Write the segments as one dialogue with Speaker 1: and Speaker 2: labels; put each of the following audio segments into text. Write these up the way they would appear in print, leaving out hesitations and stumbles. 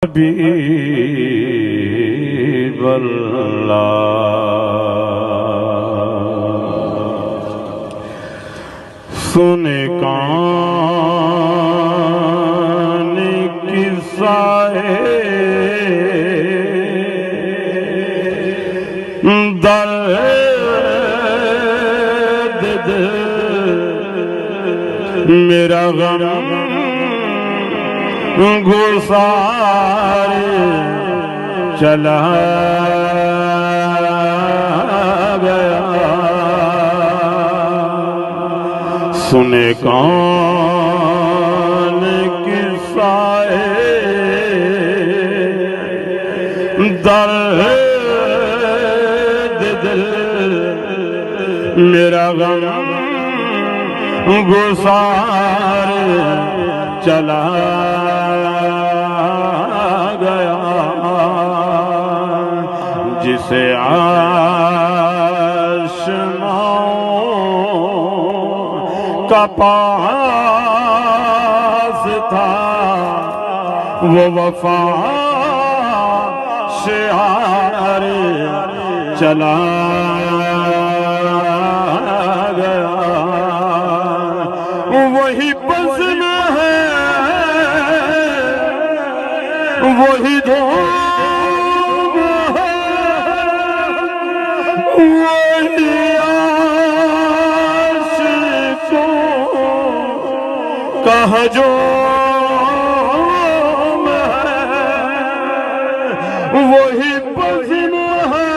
Speaker 1: حبیب اللہ سن کان قصہ درد میرا غم گسار چلا گیا سنے کون قصہ درد دل میرا غم گسار چلا گیا جسے آشناؤں کا پاس تھا وہ وفا شعار چلا گیا وہی بزم ہے وہی دھوم ہے وہی عاشقوں کا ہجوم ہے وہی بزم ہے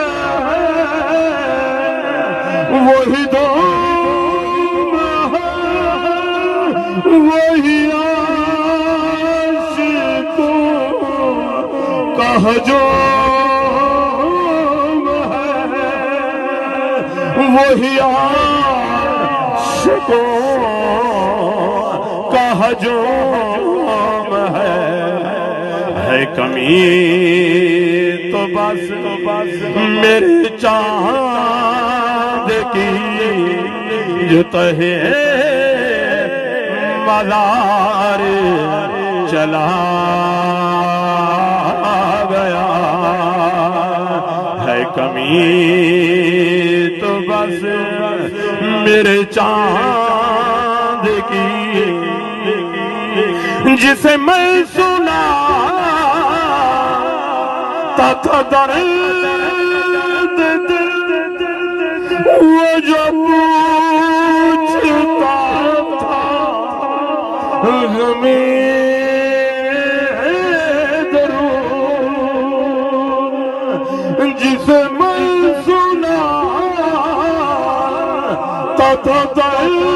Speaker 1: وہی دھوم ہے وہی عاشقوں کا ہجوم ہے وہی عاشقوں کا ہجوم ہے کمی تو بس میرے چاند کی جو تہے مزار چلا گیا ہے کمی تو بس میرے چاند کی جسے میں سنا تھا درد وہ جو پوچھتا تھا غمِ درون جسے میں سنا تھا درد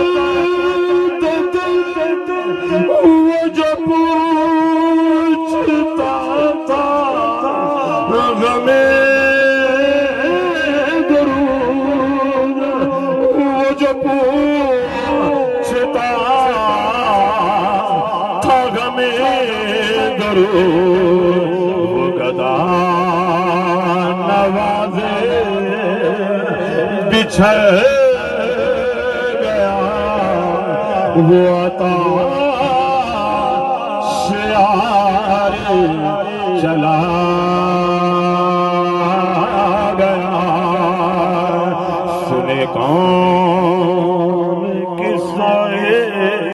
Speaker 1: وہ جو پوچھتا تھا غمِ درون وہ جو پوچھتا تھا غمِ درون وہ گدا نوازے بچھڑ گیا وہ عطا